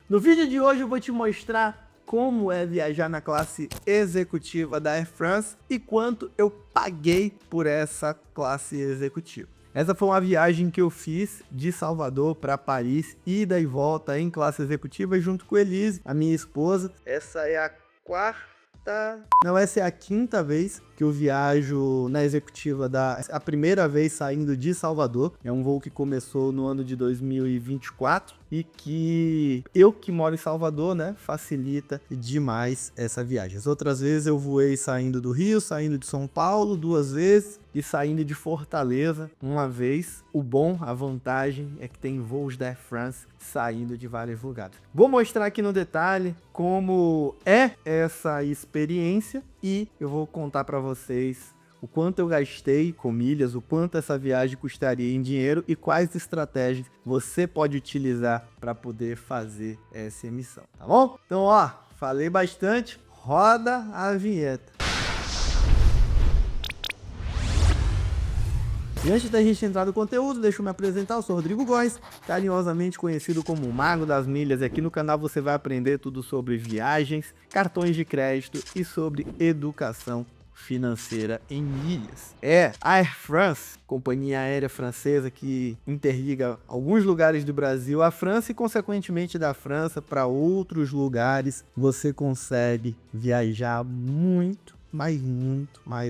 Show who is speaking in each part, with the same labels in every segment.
Speaker 1: No vídeo de hoje eu vou te mostrar como é viajar na classe executiva da Air France e quanto eu paguei por essa classe executiva. Essa foi uma viagem que eu fiz de Salvador para Paris, ida e volta em classe executiva junto com Elise, a minha esposa. Essa é a essa é a quinta vez que eu viajo na executiva a primeira vez saindo de Salvador. É um voo que começou no ano de 2024 e que eu que moro em Salvador, né, facilita demais essa viagem. As outras vezes eu voei saindo do Rio, saindo de São Paulo 2 vezes e saindo de Fortaleza uma vez. A vantagem é que tem voos da Air France saindo de vários lugares. Vou mostrar aqui no detalhe como é essa experiência e eu vou contar para vocês o quanto eu gastei com milhas, o quanto essa viagem custaria em dinheiro e quais estratégias você pode utilizar para poder fazer essa emissão, tá bom? Então, ó, falei bastante, roda a vinheta. E antes da gente entrar no conteúdo, deixa eu me apresentar, eu sou Rodrigo Góes, carinhosamente conhecido como o Mago das Milhas, e aqui no canal você vai aprender tudo sobre viagens, cartões de crédito e sobre educação financeira em milhas. A Air France, companhia aérea francesa que interliga alguns lugares do Brasil à França e consequentemente da França para outros lugares, você consegue viajar muito mais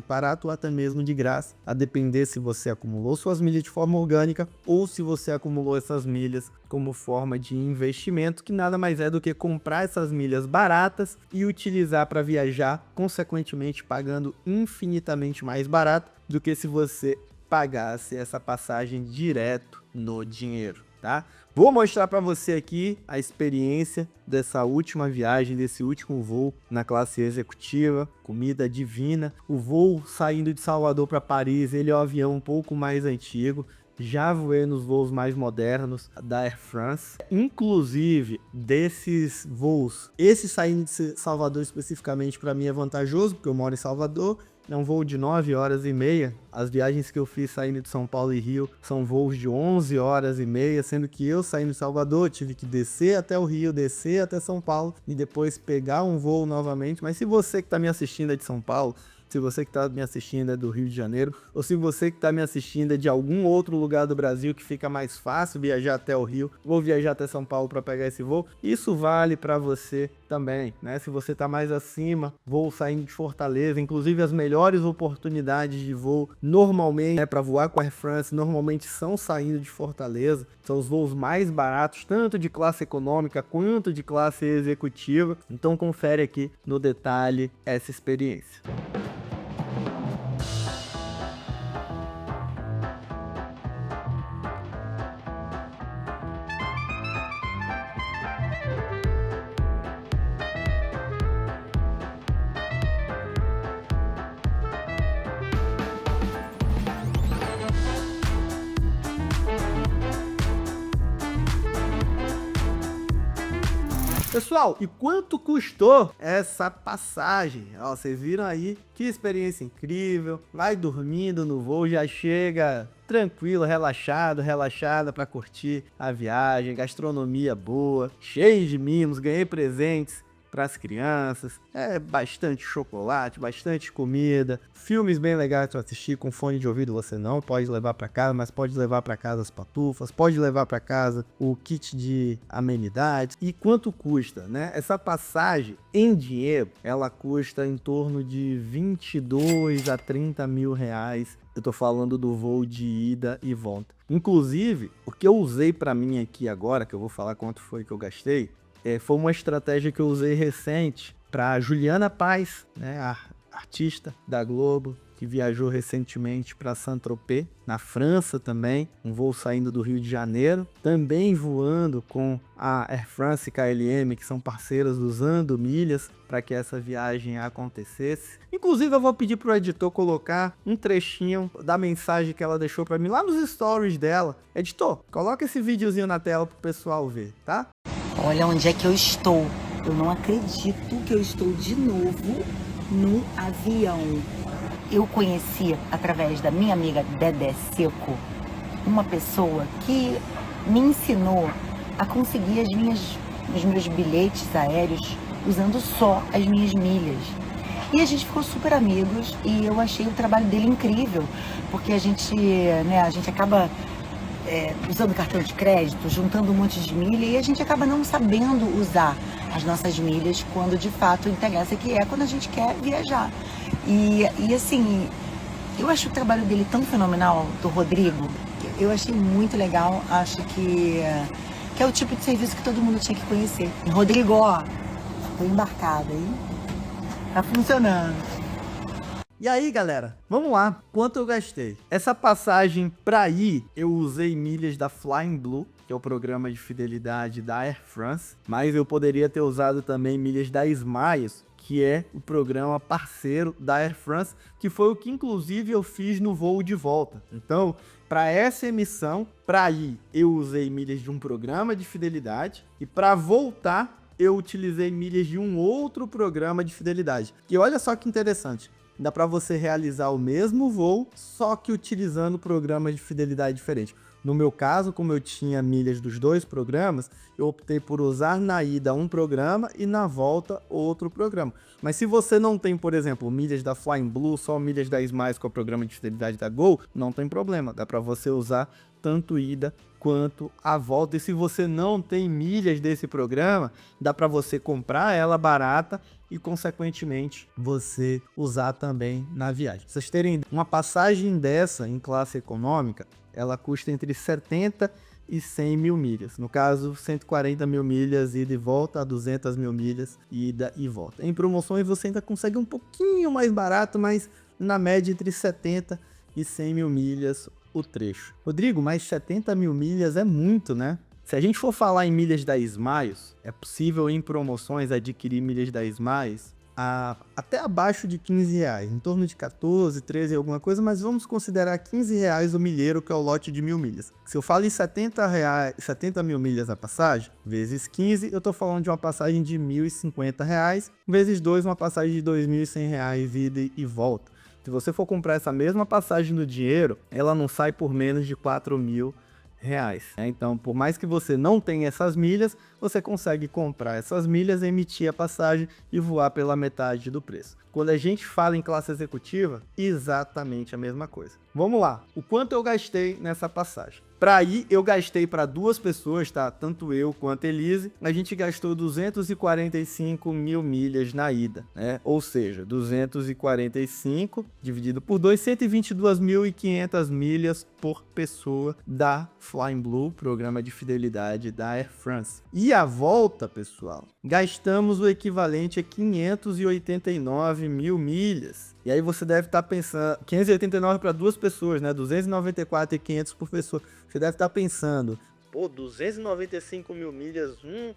Speaker 1: barato ou até mesmo de graça, a depender se você acumulou suas milhas de forma orgânica ou se você acumulou essas milhas como forma de investimento, que nada mais é do que comprar essas milhas baratas e utilizar para viajar, consequentemente pagando infinitamente mais barato do que se você pagasse essa passagem direto no dinheiro, tá? Vou mostrar para você aqui a experiência dessa última viagem, desse último voo na classe executiva, comida divina. O voo saindo de Salvador para Paris, ele é um avião um pouco mais antigo. Já voei nos voos mais modernos da Air France. Inclusive, desses voos, esse saindo de Salvador especificamente para mim é vantajoso, porque eu moro em Salvador. É um voo de 9 horas e meia. As viagens que eu fiz saindo de São Paulo e Rio são voos de 11 horas e meia, sendo que eu saindo de Salvador tive que descer até o Rio, descer até São Paulo e depois pegar um voo novamente. Mas se você que está me assistindo é de São Paulo, se você que está me assistindo é do Rio de Janeiro, ou se você que está me assistindo é de algum outro lugar do Brasil que fica mais fácil viajar até o Rio, ou viajar até São Paulo para pegar esse voo, isso vale para você também, né? Se você está mais acima, voo saindo de Fortaleza, inclusive as melhores oportunidades de voo normalmente, para voar com a Air France, normalmente são saindo de Fortaleza, são os voos mais baratos, tanto de classe econômica quanto de classe executiva. Então confere aqui no detalhe essa experiência. Pessoal, e quanto custou essa passagem? Ó, vocês viram aí que experiência incrível. Vai dormindo no voo, já chega tranquilo, relaxada para curtir a viagem, gastronomia boa, cheio de mimos, ganhei presentes para as crianças, bastante chocolate, bastante comida, filmes bem legais para assistir. Com fone de ouvido você não pode levar para casa, mas pode levar para casa as pantufas, pode levar para casa o kit de amenidades. E quanto custa, né? Essa passagem em dinheiro, ela custa em torno de 22 a 30 mil reais. Eu tô falando do voo de ida e volta. Inclusive, o que eu usei para mim aqui agora, que eu vou falar quanto foi que eu gastei, foi uma estratégia que eu usei recente para Juliana Paz, né, a artista da Globo, que viajou recentemente para Saint-Tropez, na França também, um voo saindo do Rio de Janeiro, também voando com a Air France e KLM, que são parceiras usando milhas para que essa viagem acontecesse. Inclusive eu vou pedir para o editor colocar um trechinho da mensagem que ela deixou para mim lá nos stories dela. Editor, coloca esse videozinho na tela para o pessoal ver, tá?
Speaker 2: Olha onde é que eu estou. Eu não acredito que eu estou de novo no avião. Eu conheci, através da minha amiga Dedé Seco, uma pessoa que me ensinou a conseguir as minhas nos meus bilhetes aéreos usando só as minhas milhas. E a gente ficou super amigos e eu achei o trabalho dele incrível, porque a gente acaba usando cartão de crédito, juntando um monte de milha e a gente acaba não sabendo usar as nossas milhas quando de fato interessa, que é quando a gente quer viajar. E assim, eu acho o trabalho dele tão fenomenal, do Rodrigo. Eu achei muito legal, acho que é o tipo de serviço que todo mundo tinha que conhecer. Rodrigo, ó, tô embarcada, hein? Tá funcionando.
Speaker 1: E aí, galera, vamos lá. Quanto eu gastei? Essa passagem pra ir, eu usei milhas da Flying Blue, que é o programa de fidelidade da Air France, mas eu poderia ter usado também milhas da Smiles, que é o programa parceiro da Air France, que foi o que inclusive eu fiz no voo de volta. Então, para essa emissão, para ir, eu usei milhas de um programa de fidelidade e para voltar, eu utilizei milhas de um outro programa de fidelidade. E olha só que interessante, dá para você realizar o mesmo voo, só que utilizando programas de fidelidade diferentes. No meu caso, como eu tinha milhas dos dois programas, eu optei por usar na ida um programa e na volta outro programa. Mas se você não tem, por exemplo, milhas da Flying Blue, só milhas da Smiles com o programa de fidelidade da Gol, não tem problema, dá para você usar tanto ida quanto a volta. E se você não tem milhas desse programa, dá para você comprar ela barata e, consequentemente, você usar também na viagem. Pra vocês terem uma passagem dessa em classe econômica, ela custa entre 70 e 100 mil milhas. No caso, 140 mil milhas ida e volta, a 200 mil milhas ida e volta. Em promoções você ainda consegue um pouquinho mais barato, mas na média entre 70 e 100 mil milhas o trecho. Rodrigo, mas 70 mil milhas é muito, né? Se a gente for falar em milhas da Smiles, é possível em promoções adquirir milhas da Smiles até abaixo de 15 reais, em torno de 14, 13 alguma coisa, mas vamos considerar 15 reais o milheiro, que é o lote de 1000 milhas. Se eu falo em 70 mil milhas a passagem, vezes 15, eu tô falando de uma passagem de 1.050 reais, vezes 2, uma passagem de 2.100 reais ida e volta. Se você for comprar essa mesma passagem no dinheiro, ela não sai por menos de 4.000 reais. Então, por mais que você não tenha essas milhas, você consegue comprar essas milhas, emitir a passagem e voar pela metade do preço. Quando a gente fala em classe executiva, exatamente a mesma coisa. Vamos lá, o quanto eu gastei nessa passagem? Para ir, eu gastei para 2 pessoas, tá? Tanto eu quanto Elise, a gente gastou 245 mil milhas na ida, né? Ou seja, 245 dividido por 2, 122.500 milhas por pessoa da Flying Blue, programa de fidelidade da Air France. E a volta, pessoal, gastamos o equivalente a 589 mil milhas. E aí você deve estar pensando, 589 para 2 pessoas, né? 294.500 por pessoa. Você deve estar pensando, pô, 295 mil milhas, um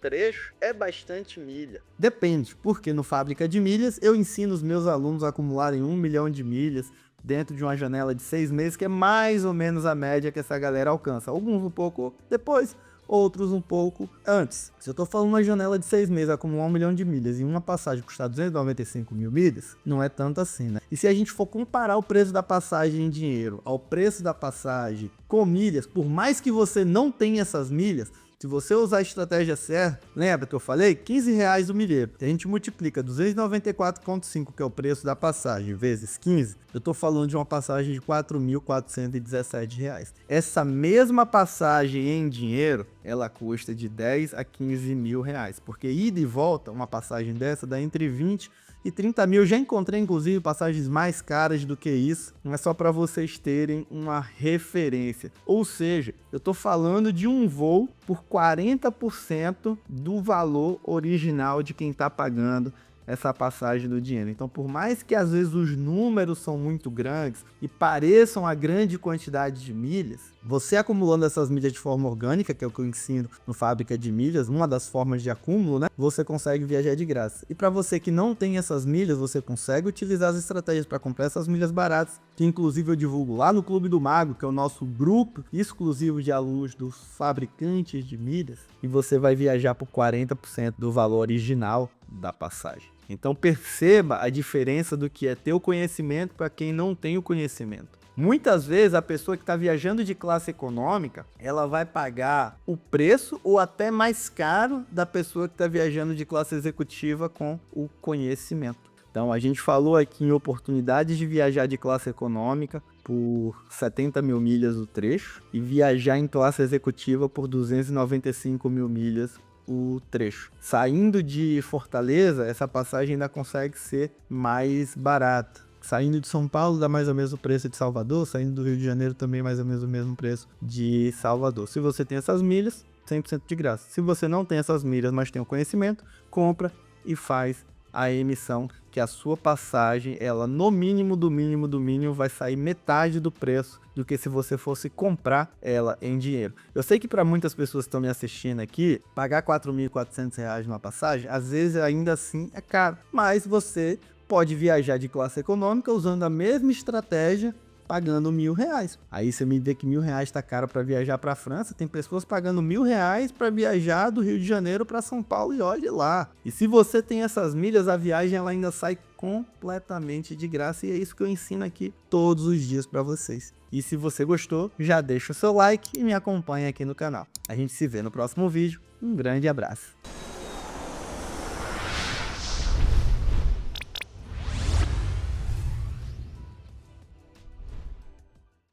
Speaker 1: trecho é bastante milha. Depende, porque no Fábrica de Milhas eu ensino os meus alunos a acumularem 1 milhão de milhas dentro de uma janela de 6 meses, que é mais ou menos a média que essa galera alcança. Alguns um pouco depois, outros um pouco antes. Se eu tô falando uma janela de 6 meses, acumular 1 milhão de milhas e uma passagem custar 295 mil milhas, não é tanto assim, né? E se a gente for comparar o preço da passagem em dinheiro ao preço da passagem com milhas, por mais que você não tenha essas milhas, se você usar a estratégia certa, lembra que eu falei? 15 reais o milheiro. Se a gente multiplica 294,5, que é o preço da passagem, vezes 15, eu tô falando de uma passagem de 4.417 reais. Essa mesma passagem em dinheiro, ela custa de 10 a 15 mil reais. Porque ida e volta, uma passagem dessa dá entre 20 e 30 mil. Já encontrei, inclusive, passagens mais caras do que isso, mas só para vocês terem uma referência. Ou seja, eu tô falando de um voo por 40% do valor original de quem tá pagando essa passagem do dinheiro. Então, por mais que às vezes os números são muito grandes e pareçam a grande quantidade de milhas, você acumulando essas milhas de forma orgânica, que é o que eu ensino no Fábrica de Milhas, uma das formas de acúmulo, né? Você consegue viajar de graça. E para você que não tem essas milhas, você consegue utilizar as estratégias para comprar essas milhas baratas, que inclusive eu divulgo lá no Clube do Mago, que é o nosso grupo exclusivo de alunos dos fabricantes de milhas, e você vai viajar por 40% do valor original da passagem. Então perceba a diferença do que é ter o conhecimento para quem não tem o conhecimento. Muitas vezes a pessoa que está viajando de classe econômica, ela vai pagar o preço ou até mais caro da pessoa que está viajando de classe executiva com o conhecimento. Então a gente falou aqui em oportunidades de viajar de classe econômica por 70 mil milhas o trecho e viajar em classe executiva por 295 mil milhas o trecho. Saindo de Fortaleza, essa passagem ainda consegue ser mais barata. Saindo de São Paulo dá mais ou menos o preço de Salvador, saindo do Rio de Janeiro também mais ou menos o mesmo preço de Salvador. Se você tem essas milhas, 100% de graça. Se você não tem essas milhas, mas tem o conhecimento, compra e faz a emissão, que a sua passagem, ela no mínimo do mínimo do mínimo vai sair metade do preço do que se você fosse comprar ela em dinheiro. Eu sei que para muitas pessoas que estão me assistindo aqui, pagar R$ 4.400 numa passagem, às vezes ainda assim é caro, mas você pode viajar de classe econômica usando a mesma estratégia, pagando R$1.000. Aí você me vê que R$1.000 está caro para viajar para a França. Tem pessoas pagando R$1.000 para viajar do Rio de Janeiro para São Paulo e olhe lá. E se você tem essas milhas, a viagem ela ainda sai completamente de graça e é isso que eu ensino aqui todos os dias para vocês. E se você gostou, já deixa o seu like e me acompanha aqui no canal. A gente se vê no próximo vídeo. Um grande abraço.